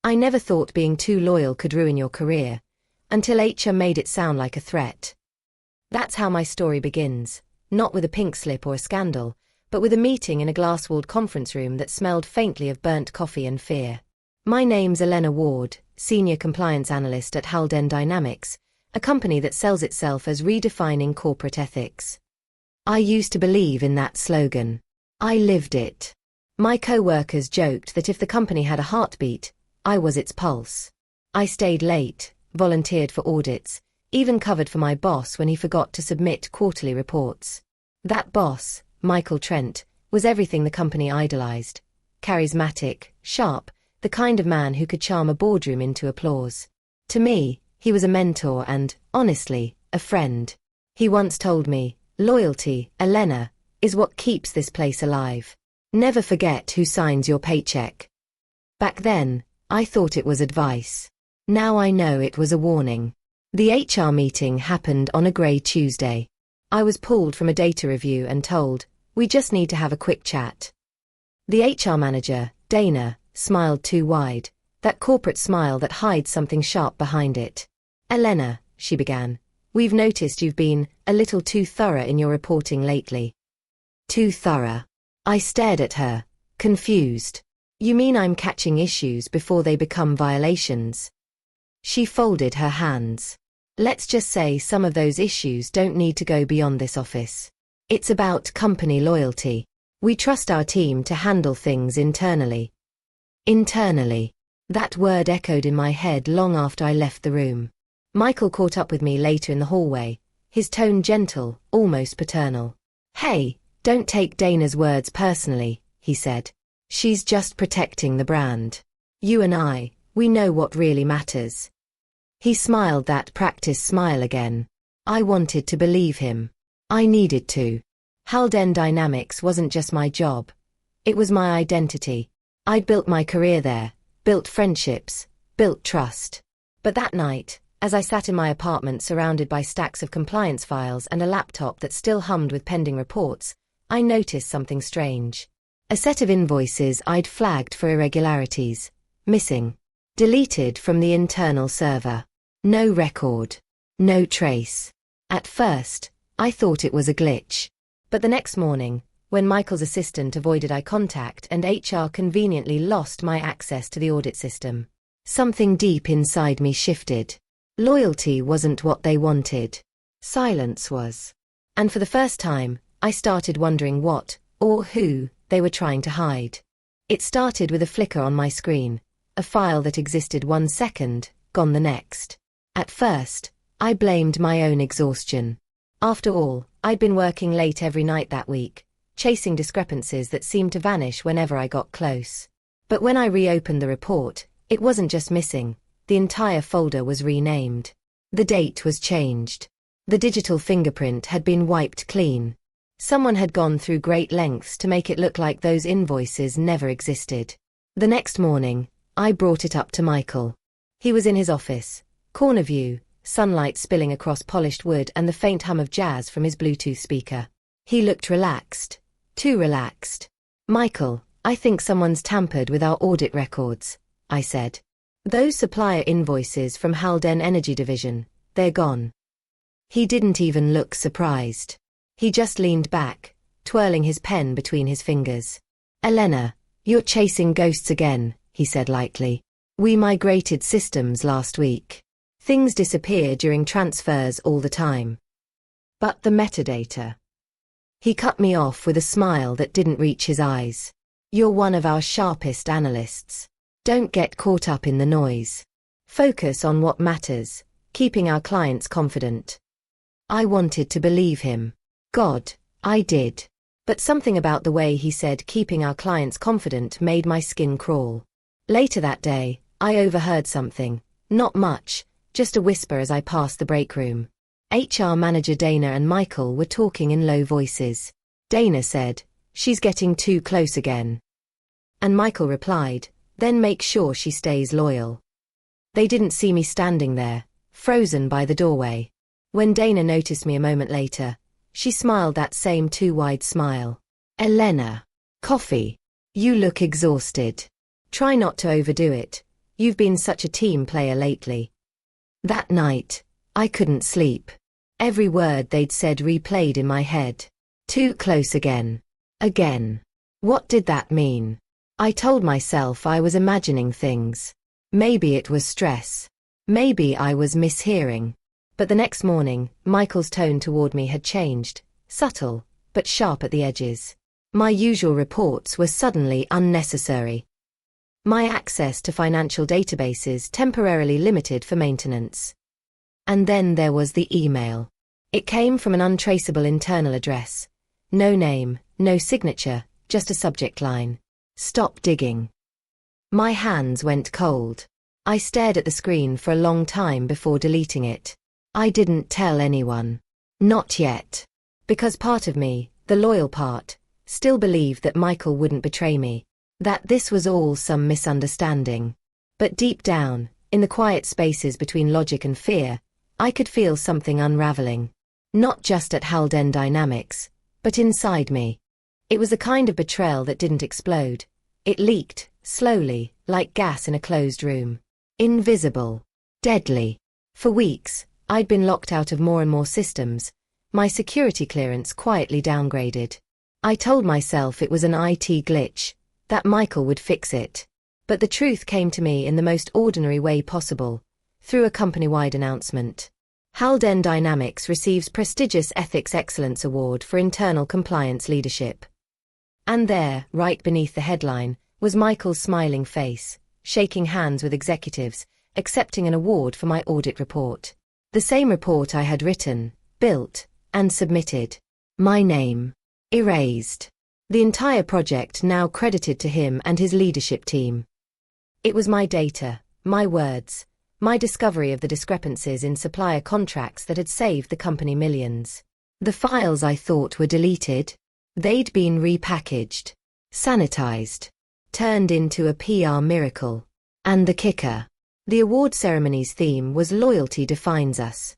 I never thought being too loyal could ruin your career, until HR made it sound like a threat. That's how my story begins, not with a pink slip or a scandal, but with a meeting in a glass-walled conference room that smelled faintly of burnt coffee and fear. My name's Elena Ward, Senior Compliance Analyst at Halden Dynamics, a company that sells itself as redefining corporate ethics. I used to believe in that slogan. I lived it. My co-workers joked that if the company had a heartbeat, I was its pulse. I stayed late, volunteered for audits, even covered for my boss when he forgot to submit quarterly reports. That boss, Michael Trent, was everything the company idolized. Charismatic, sharp, the kind of man who could charm a boardroom into applause. To me, he was a mentor and, honestly, a friend. He once told me, "Loyalty, Elena, is what keeps this place alive. Never forget who signs your paycheck." Back then, I thought it was advice. Now I know it was a warning. The HR meeting happened on a grey Tuesday. I was pulled from a data review and told, "We just need to have a quick chat." The HR manager, Dana, smiled too wide, that corporate smile that hides something sharp behind it. "Elena," she began, "we've noticed you've been a little too thorough in your reporting lately." Too thorough? I stared at her, confused. "You mean I'm catching issues before they become violations?" She folded her hands. "Let's just say some of those issues don't need to go beyond this office. It's about company loyalty. We trust our team to handle things internally." Internally. That word echoed in my head long after I left the room. Michael caught up with me later in the hallway, his tone gentle, almost paternal. "Hey, don't take Dana's words personally," he said. "She's just protecting the brand. You and I, we know what really matters." He smiled that practice smile again. I wanted to believe him. I needed to. Halden Dynamics wasn't just my job. It was my identity. I'd built my career there, built friendships, built trust. But that night, as I sat in my apartment surrounded by stacks of compliance files and a laptop that still hummed with pending reports, I noticed something strange. A set of invoices I'd flagged for irregularities. Missing. Deleted from the internal server. No record. No trace. At first, I thought it was a glitch. But the next morning, when Michael's assistant avoided eye contact and HR conveniently lost my access to the audit system, something deep inside me shifted. Loyalty wasn't what they wanted. Silence was. And for the first time, I started wondering what, or who, they were trying to hide. It started with a flicker on my screen, a file that existed 1 second, gone the next. At first, I blamed my own exhaustion. After all, I'd been working late every night that week, chasing discrepancies that seemed to vanish whenever I got close. But when I reopened the report, it wasn't just missing, the entire folder was renamed. The date was changed. The digital fingerprint had been wiped clean. Someone had gone through great lengths to make it look like those invoices never existed. The next morning, I brought it up to Michael. He was in his office, corner view, sunlight spilling across polished wood and the faint hum of jazz from his Bluetooth speaker. He looked relaxed. Too relaxed. "Michael, I think someone's tampered with our audit records," I said. "Those supplier invoices from Halden Energy Division, they're gone." He didn't even look surprised. He just leaned back, twirling his pen between his fingers. "Elena, you're chasing ghosts again," he said lightly. "We migrated systems last week. Things disappear during transfers all the time. But the metadata." He cut me off with a smile that didn't reach his eyes. "You're one of our sharpest analysts. Don't get caught up in the noise. Focus on what matters, keeping our clients confident." I wanted to believe him. God, I did. But something about the way he said keeping our clients confident made my skin crawl. Later that day, I overheard something. Not much, just a whisper as I passed the break room. HR manager Dana and Michael were talking in low voices. Dana said, "She's getting too close again." And Michael replied, "Then make sure she stays loyal." They didn't see me standing there, frozen by the doorway. When Dana noticed me a moment later, she smiled that same too wide smile. "Elena, coffee. You look exhausted. Try not to overdo it. You've been such a team player lately." That night, I couldn't sleep. Every word they'd said replayed in my head. Too close again. Again. What did that mean? I told myself I was imagining things. Maybe it was stress. Maybe I was mishearing. But the next morning, Michael's tone toward me had changed, subtle, but sharp at the edges. My usual reports were suddenly unnecessary. My access to financial databases temporarily limited for maintenance. And then there was the email. It came from an untraceable internal address. No name, no signature, just a subject line. Stop digging. My hands went cold. I stared at the screen for a long time before deleting it. I didn't tell anyone. Not yet. Because part of me, the loyal part, still believed that Michael wouldn't betray me. That this was all some misunderstanding. But deep down, in the quiet spaces between logic and fear, I could feel something unraveling. Not just at Halden Dynamics, but inside me. It was the kind of betrayal that didn't explode. It leaked, slowly, like gas in a closed room. Invisible. Deadly. For weeks, I'd been locked out of more and more systems, my security clearance quietly downgraded. I told myself it was an IT glitch, that Michael would fix it. But the truth came to me in the most ordinary way possible, through a company-wide announcement. Halden Dynamics receives prestigious Ethics Excellence Award for internal compliance leadership. And there, right beneath the headline, was Michael's smiling face, shaking hands with executives, accepting an award for my audit report. The same report I had written, built, and submitted. My name. Erased. The entire project now credited to him and his leadership team. It was my data, my words, my discovery of the discrepancies in supplier contracts that had saved the company millions. The files I thought were deleted, they'd been repackaged, sanitized, turned into a PR miracle. And the kicker. The award ceremony's theme was "Loyalty defines us."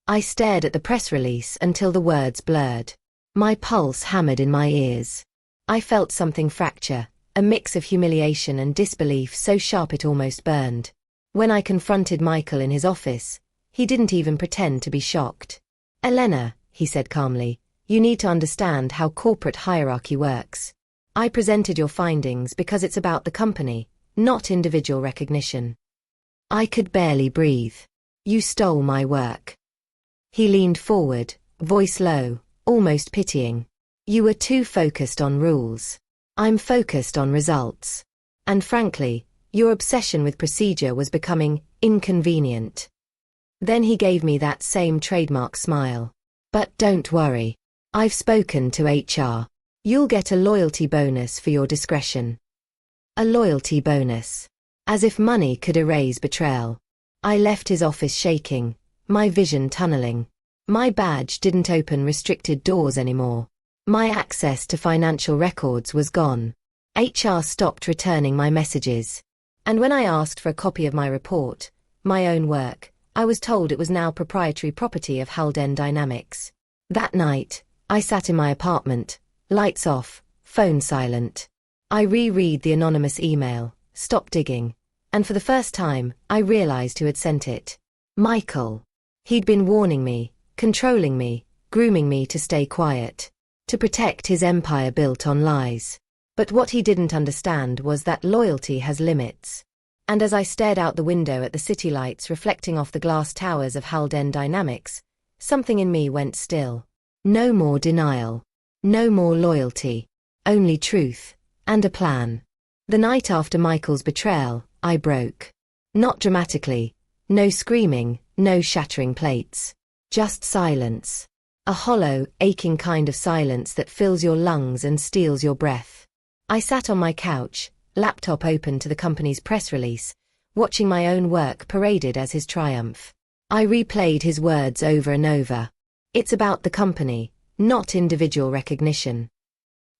I stared at the press release until the words blurred. My pulse hammered in my ears. I felt something fracture, a mix of humiliation and disbelief so sharp it almost burned. When I confronted Michael in his office, he didn't even pretend to be shocked. "Elena," he said calmly, "you need to understand how corporate hierarchy works. I presented your findings because it's about the company, not individual recognition." I could barely breathe. "You stole my work." He leaned forward, voice low, almost pitying. "You were too focused on rules. I'm focused on results. And frankly, your obsession with procedure was becoming inconvenient." Then he gave me that same trademark smile. "But don't worry. I've spoken to HR. You'll get a loyalty bonus for your discretion." A loyalty bonus. As if money could erase betrayal. I left his office shaking, my vision tunneling. My badge didn't open restricted doors anymore. My access to financial records was gone. HR stopped returning my messages. And when I asked for a copy of my report, my own work, I was told it was now proprietary property of Halden Dynamics. That night, I sat in my apartment, lights off, phone silent. I reread the anonymous email, "Stop digging," and for the first time, I realized who had sent it. Michael. He'd been warning me, controlling me, grooming me to stay quiet, to protect his empire built on lies. But what he didn't understand was that loyalty has limits. And as I stared out the window at the city lights reflecting off the glass towers of Halden Dynamics, something in me went still. No more denial. No more loyalty. Only truth. And a plan. The night after Michael's betrayal, I broke. Not dramatically. No screaming, no shattering plates. Just silence. A hollow, aching kind of silence that fills your lungs and steals your breath. I sat on my couch, laptop open to the company's press release, watching my own work paraded as his triumph. I replayed his words over and over. It's about the company, not individual recognition.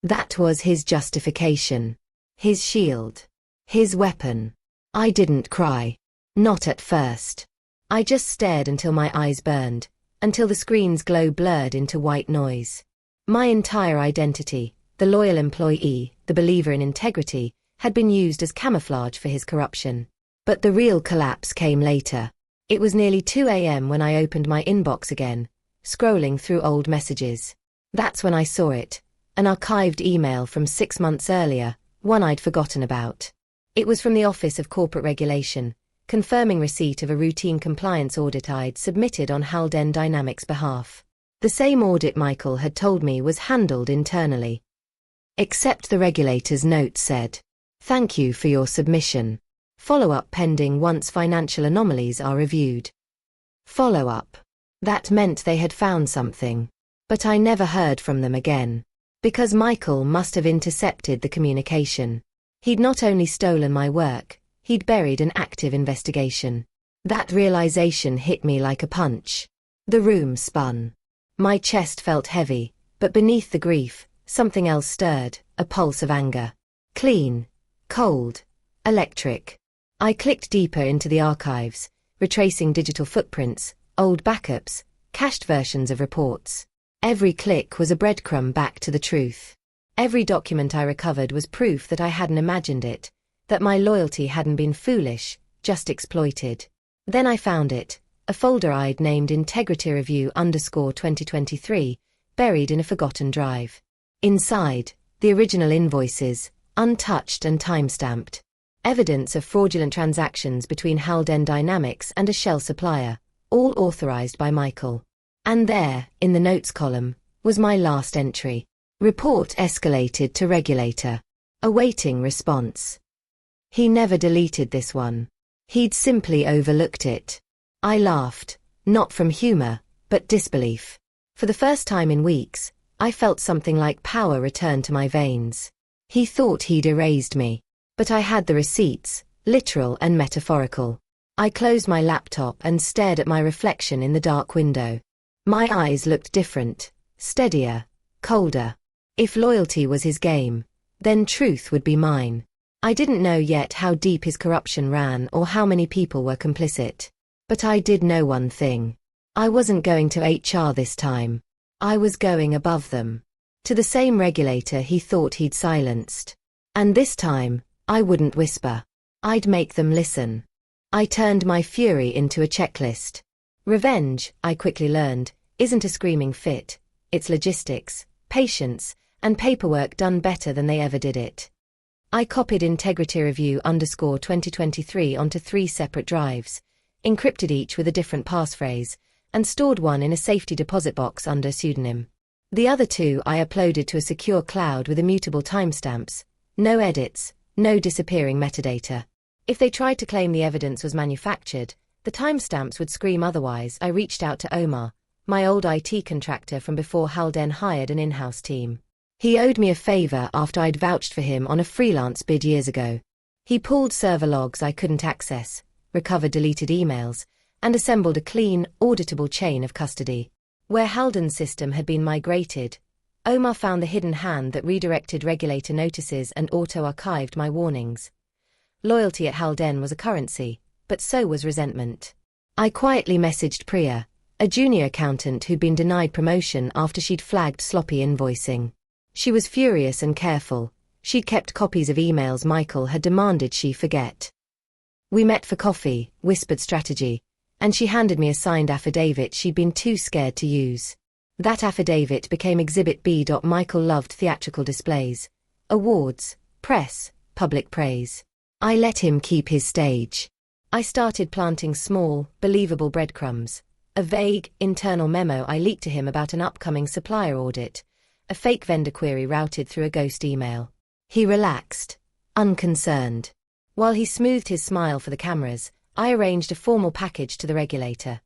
That was his justification. His shield. His weapon. I didn't cry. Not at first. I just stared until my eyes burned, until the screen's glow blurred into white noise. My entire identity, the loyal employee, the believer in integrity, had been used as camouflage for his corruption. But the real collapse came later. It was nearly 2 a.m. when I opened my inbox again, scrolling through old messages. That's when I saw it, an archived email from 6 months earlier, one I'd forgotten about. It was from the Office of Corporate Regulation, confirming receipt of a routine compliance audit I'd submitted on Halden Dynamics' behalf. The same audit Michael had told me was handled internally. Except the regulator's note said, "Thank you for your submission. Follow-up pending once financial anomalies are reviewed." Follow-up. That meant they had found something. But I never heard from them again. Because Michael must have intercepted the communication. He'd not only stolen my work, he'd buried an active investigation. That realization hit me like a punch. The room spun. My chest felt heavy, but beneath the grief, something else stirred, a pulse of anger. Clean, cold, electric. I clicked deeper into the archives, retracing digital footprints, old backups, cached versions of reports. Every click was a breadcrumb back to the truth. Every document I recovered was proof that I hadn't imagined it, that my loyalty hadn't been foolish, just exploited. Then I found it, a folder I'd named Integrity Review _2023, buried in a forgotten drive. Inside, the original invoices, untouched and time-stamped. Evidence of fraudulent transactions between Halden Dynamics and a shell supplier, all authorized by Michael. And there, in the notes column, was my last entry. Report escalated to Regulator. Awaiting response. He never deleted this one. He'd simply overlooked it. I laughed, not from humor, but disbelief. For the first time in weeks, I felt something like power return to my veins. He thought he'd erased me. But I had the receipts, literal and metaphorical. I closed my laptop and stared at my reflection in the dark window. My eyes looked different, steadier, colder. If loyalty was his game, then truth would be mine. I didn't know yet how deep his corruption ran or how many people were complicit. But I did know one thing. I wasn't going to HR this time. I was going above them. To the same regulator he thought he'd silenced. And this time, I wouldn't whisper. I'd make them listen. I turned my fury into a checklist. Revenge, I quickly learned, isn't a screaming fit. It's logistics, patience, and paperwork done better than they ever did it. I copied Integrity Review _2023 onto 3 separate drives, encrypted each with a different passphrase, and stored one in a safety deposit box under pseudonym. The other 2 I uploaded to a secure cloud with immutable timestamps. No edits, no disappearing metadata. If they tried to claim the evidence was manufactured, the timestamps would scream otherwise. I reached out to Omar, my old IT contractor from before Halden hired an in-house team. He owed me a favor after I'd vouched for him on a freelance bid years ago. He pulled server logs I couldn't access, recovered deleted emails, and assembled a clean, auditable chain of custody. Where Halden's system had been migrated, Omar found the hidden hand that redirected regulator notices and auto-archived my warnings. Loyalty at Halden was a currency, but so was resentment. I quietly messaged Priya, a junior accountant who'd been denied promotion after she'd flagged sloppy invoicing. She was furious and careful. She'd kept copies of emails Michael had demanded she forget. We met for coffee, whispered strategy, and she handed me a signed affidavit she'd been too scared to use. That affidavit became Exhibit B. Michael loved theatrical displays, awards, press, public praise. I let him keep his stage. I started planting small, believable breadcrumbs. A vague, internal memo I leaked to him about an upcoming supplier audit. A fake vendor query routed through a ghost email. He relaxed, unconcerned. While he smoothed his smile for the cameras, I arranged a formal package to the regulator.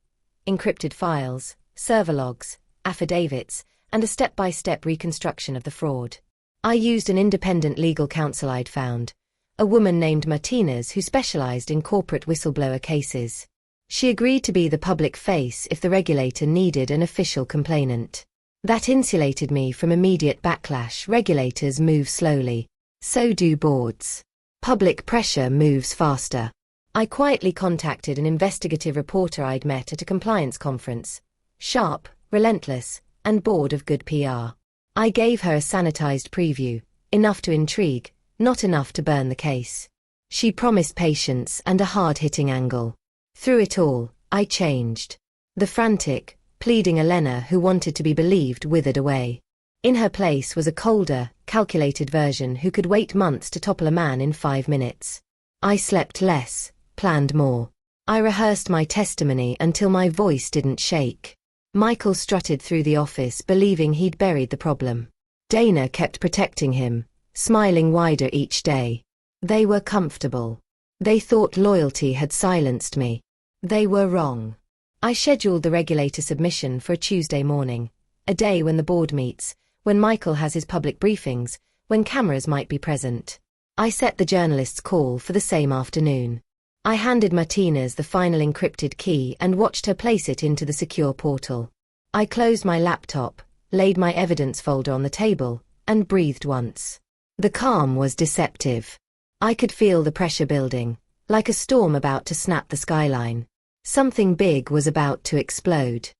Encrypted files, server logs, affidavits, and a step-by-step reconstruction of the fraud. I used an independent legal counsel I'd found, a woman named Martinez who specialized in corporate whistleblower cases. She agreed to be the public face if the regulator needed an official complainant. That insulated me from immediate backlash. Regulators move slowly. So do boards. Public pressure moves faster. I quietly contacted an investigative reporter I'd met at a compliance conference. Sharp, relentless, and bored of good PR. I gave her a sanitized preview, enough to intrigue, not enough to burn the case. She promised patience and a hard-hitting angle. Through it all, I changed. The frantic, pleading Elena who wanted to be believed withered away. In her place was a colder, calculated version who could wait months to topple a man in 5 minutes. I slept less, planned more. I rehearsed my testimony until my voice didn't shake. Michael strutted through the office believing he'd buried the problem. Dana kept protecting him, smiling wider each day. They were comfortable. They thought loyalty had silenced me. They were wrong. I scheduled the Regulator submission for a Tuesday morning, a day when the board meets, when Michael has his public briefings, when cameras might be present. I set the journalist's call for the same afternoon. I handed Martinez the final encrypted key and watched her place it into the secure portal. I closed my laptop, laid my evidence folder on the table, and breathed once. The calm was deceptive. I could feel the pressure building, like a storm about to snap the skyline. Something big was about to explode.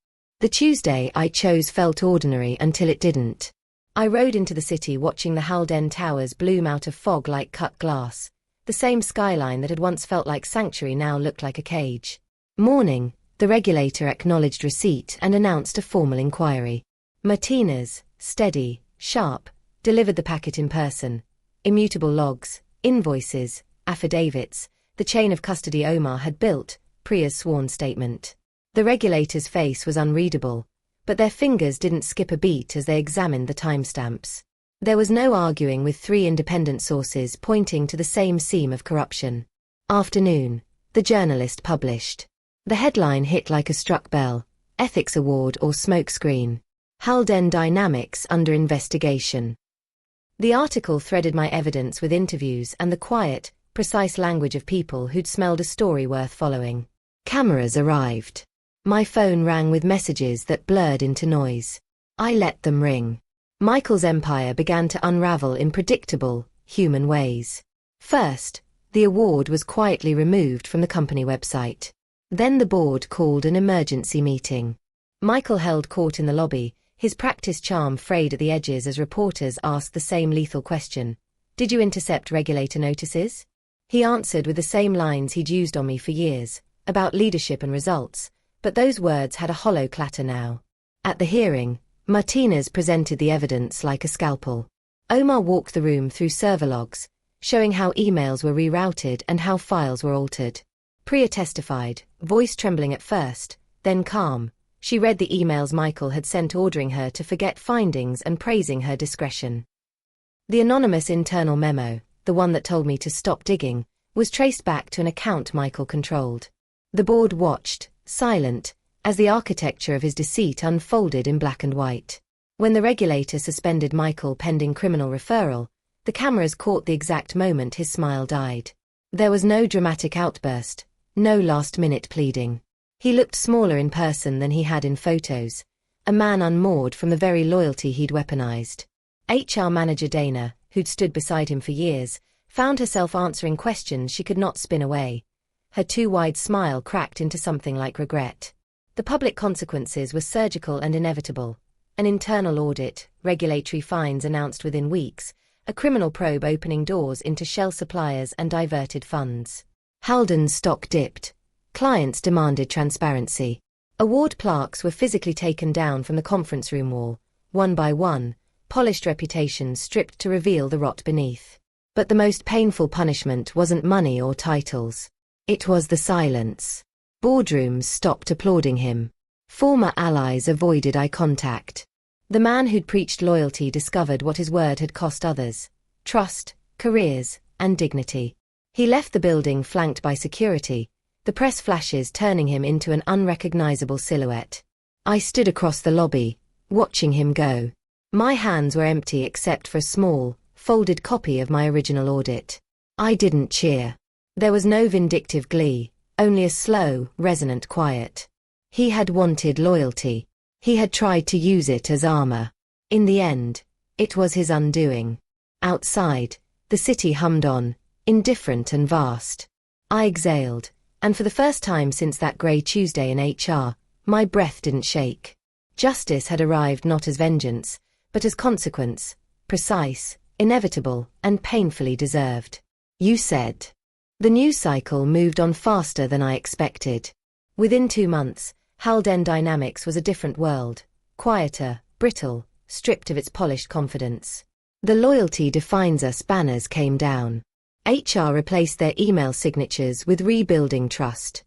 The Tuesday I chose felt ordinary until it didn't. I rode into the city watching the Halden Towers bloom out of fog like cut glass. The same skyline that had once felt like sanctuary now looked like a cage. Morning, the Regulator acknowledged receipt and announced a formal inquiry. Martinez, steady, sharp, delivered the packet in person. Immutable logs, invoices, affidavits, the chain of custody Omar had built, Priya's sworn statement. The Regulator's face was unreadable, but their fingers didn't skip a beat as they examined the timestamps. There was no arguing with 3 independent sources pointing to the same seam of corruption. Afternoon, the journalist published. The headline hit like a struck bell: Ethics Award or Smokescreen. Halden Dynamics under investigation. The article threaded my evidence with interviews and the quiet, precise language of people who'd smelled a story worth following. Cameras arrived. My phone rang with messages that blurred into noise. I let them ring. Michael's empire began to unravel in predictable, human ways. First, the award was quietly removed from the company website. Then the board called an emergency meeting. Michael held court in the lobby, his practice charm frayed at the edges as reporters asked the same lethal question. Did you intercept Regulator notices? He answered with the same lines he'd used on me for years, about leadership and results, but those words had a hollow clatter now. At the hearing, Martinez presented the evidence like a scalpel. Omar walked the room through server logs, showing how emails were rerouted and how files were altered. Priya testified, voice trembling at first, then calm. She read the emails Michael had sent ordering her to forget findings and praising her discretion. The anonymous internal memo, the one that told me to stop digging, was traced back to an account Michael controlled. The board watched, silent, as the architecture of his deceit unfolded in black and white. When the Regulator suspended Michael pending criminal referral, the cameras caught the exact moment his smile died. There was no dramatic outburst, no last-minute pleading. He looked smaller in person than he had in photos, a man unmoored from the very loyalty he'd weaponized. HR manager Dana, who'd stood beside him for years, found herself answering questions she could not spin away. Her too wide smile cracked into something like regret. The public consequences were surgical and inevitable. An internal audit, regulatory fines announced within weeks, a criminal probe opening doors into shell suppliers and diverted funds. Halden's stock dipped. Clients demanded transparency. Award plaques were physically taken down from the conference room wall, one by one, polished reputations stripped to reveal the rot beneath. But the most painful punishment wasn't money or titles. It was the silence. Boardrooms stopped applauding him. Former allies avoided eye contact. The man who'd preached loyalty discovered what his word had cost others: trust, careers, and dignity. He left the building flanked by security, the press flashes turning him into an unrecognizable silhouette. I stood across the lobby, watching him go. My hands were empty except for a small, folded copy of my original audit. I didn't cheer. There was no vindictive glee, only a slow, resonant quiet. He had wanted loyalty. He had tried to use it as armor. In the end, it was his undoing. Outside, the city hummed on, indifferent and vast. I exhaled, and for the first time since that grey Tuesday in HR, my breath didn't shake. Justice had arrived not as vengeance, but as consequence, precise, inevitable, and painfully deserved. You said. The news cycle moved on faster than I expected. Within 2 months, Halden Dynamics was a different world, quieter, brittle, stripped of its polished confidence. The loyalty defines us banners came down. HR replaced their email signatures with rebuilding trust.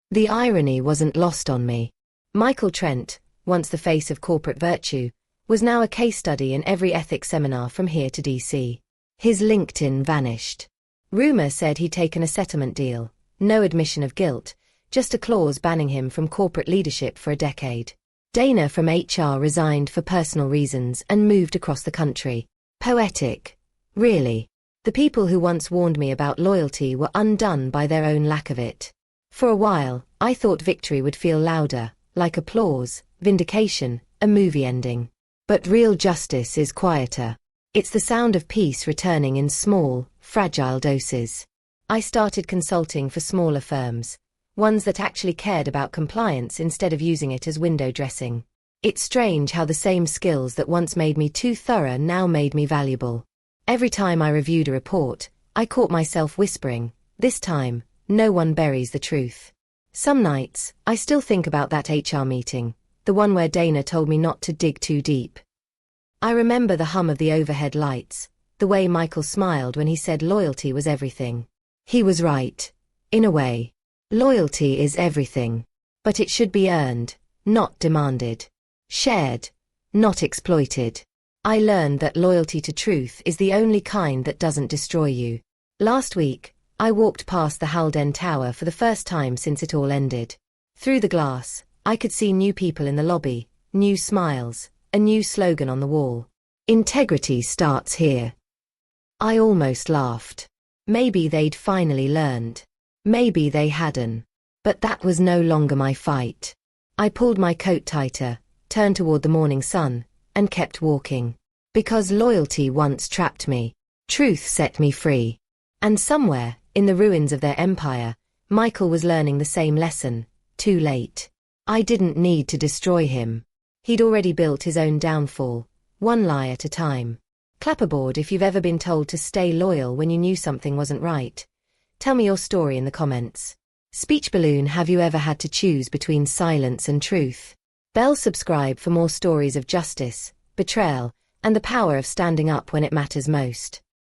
The irony wasn't lost on me. Michael Trent, once the face of corporate virtue, was now a case study in every ethics seminar from here to DC. His LinkedIn vanished. Rumor said he'd taken a settlement deal, no admission of guilt, just a clause banning him from corporate leadership for a decade. Dana from HR resigned for personal reasons and moved across the country. Poetic. Really. The people who once warned me about loyalty were undone by their own lack of it. For a while, I thought victory would feel louder, like applause, vindication, a movie ending. But real justice is quieter. It's the sound of peace returning in small, fragile doses. I started consulting for smaller firms, ones that actually cared about compliance instead of using it as window dressing. It's strange how the same skills that once made me too thorough now made me valuable. Every time I reviewed a report, I caught myself whispering, this time, no one buries the truth. Some nights, I still think about that HR meeting, the one where Dana told me not to dig too deep. I remember the hum of the overhead lights, the way Michael smiled when he said loyalty was everything. He was right. In a way. Loyalty is everything. But it should be earned, not demanded. Shared, not exploited. I learned that loyalty to truth is the only kind that doesn't destroy you. Last week, I walked past the Halden Tower for the first time since it all ended. Through the glass, I could see new people in the lobby, new smiles, a new slogan on the wall. Integrity starts here. I almost laughed. Maybe they'd finally learned. Maybe they hadn't. But that was no longer my fight. I pulled my coat tighter, turned toward the morning sun, and kept walking. Because loyalty once trapped me. Truth set me free. And somewhere, in the ruins of their empire, Michael was learning the same lesson, too late. I didn't need to destroy him. He'd already built his own downfall, one lie at a time. Clapperboard if you've ever been told to stay loyal when you knew something wasn't right. Tell me your story in the comments. Speech balloon, have you ever had to choose between silence and truth? Bell subscribe for more stories of justice, betrayal, and the power of standing up when it matters most.